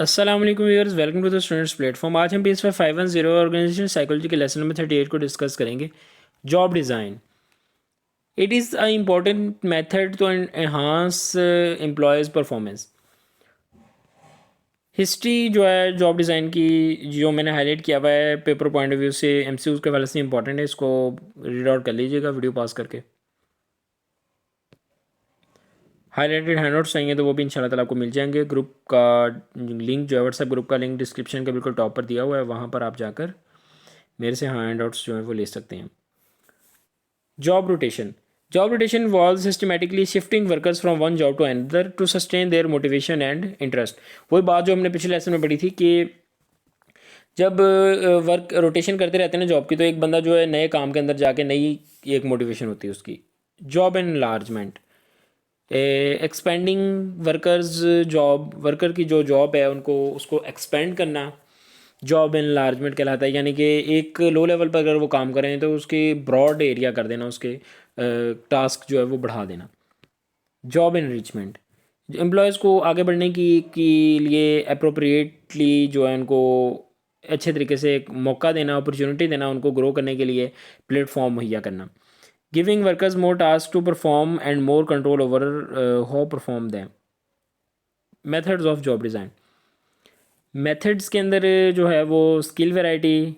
अस्सलाम वालेकुम viewers, welcome to the students platform. आज हम पीएस 510 ऑर्गेनाइजेशन साइकोलॉजी के लेसन नंबर 38 को डिस्कस करेंगे। Job design it is a important method to enhance employees performance. History जो है जॉब डिज़ाइन की, जो मैंने हाईलाइट किया हुआ है पेपर पॉइंट ऑफ व्यू से, एमसीक्यूज़ के वाले से इंपॉर्टेंट है। इसको रीड आउट कर लीजिएगा वीडियो पॉज करके। हाईलाइटेड हैंडआउट्स चाहिए तो वो भी इंशाल्लाह ताला आपको मिल जाएंगे। ग्रुप का लिंक जो है, व्हाट्सएप ग्रुप का लिंक डिस्क्रिप्शन के बिल्कुल टॉप पर दिया हुआ है, वहाँ पर आप जाकर मेरे से हैंडआउट्स जो है वो ले सकते हैं। Job rotation involves systematically shifting workers from one job to another to sustain their motivation and interest। वही बात जो हमने पिछले लेसन में पढ़ी थी कि जब वर्क रोटेशन करते रहते हैं ना जॉब की, तो एक बंदा जो है नए काम के अंदर जाके नई एक मोटिवेशन होती है उसकी। Job enlargement, expanding workers job, worker की जो जॉब है उनको उसको एक्सपेंड करना जॉब एनलार्जमेंट कहलाता है। यानी कि एक लो लेवल पर अगर वो काम करें तो उसके ब्रॉड एरिया कर देना, उसके टास्क जो है वो बढ़ा देना। जॉब एनरिचमेंट, एम्प्लॉयज़ को आगे बढ़ने की लिए अप्रोप्रिएटली जो है उनको अच्छे तरीके से एक मौका देना, अपॉर्चुनिटी देना, उनको ग्रो करने के लिए प्लेटफॉर्म मुहैया करना। Giving workers more task to perform and more control over how perform them. Methods of job design, methods के अंदर जो है वो skill variety,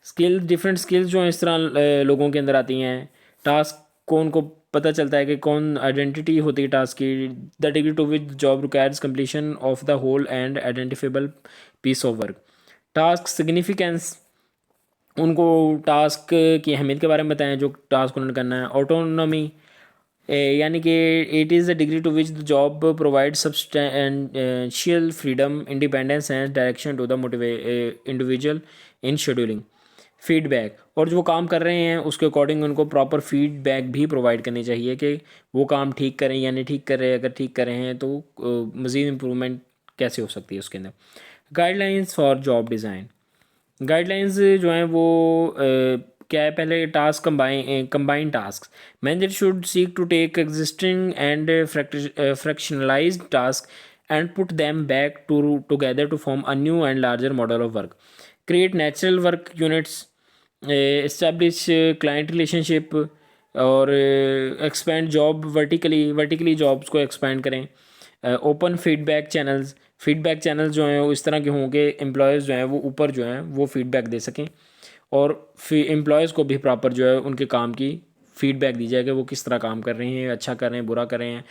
skill different skills जो हैं इस तरह लोगों के अंदर आती हैं। टास्क को उनको पता चलता है कि कौन आइडेंटिटी होती है टास्क की। The degree to which job requires completion of the whole and identifiable piece of work. Task significance, उनको टास्क की अहमियत के बारे में बताएं जो टास्क उन्होंने करना है। ऑटोनॉमी, यानी कि it is the degree to which the job provide substantial freedom, independence and direction to the individual in scheduling. Feedback, और जो काम कर रहे हैं उसके अकॉर्डिंग उनको प्रॉपर फीडबैक भी प्रोवाइड करनी चाहिए कि वो काम ठीक करें या नहीं ठीक कर रहे हैं। अगर ठीक कर रहे हैं तो मज़ीद इम्प्रूवमेंट कैसे हो सकती है उसके अंदर। Guidelines for job design, guidelines जो हैं वो क्या है, पहले task combine task. Manager should seek to take existing and fractionalized task and put them back together to form a new and larger model of work. Create natural work units, establish client relationship, और expand job vertically jobs को expand करें। Open feedback channels, feedback channels जो हैं वो इस तरह के हों कि एम्प्लॉयज़ जो हैं वो ऊपर जो हैं वो फीडबैक दे सकें, और एम्प्लॉयज़ को भी प्रॉपर जो है उनके काम की फीडबैक दी जाए कि वो किस तरह काम कर रहे हैं, अच्छा कर रहे हैं, बुरा कर रहे हैं,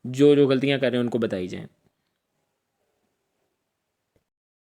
जो जो गलतियाँ कर रहे हैं उनको बताई जाएँ।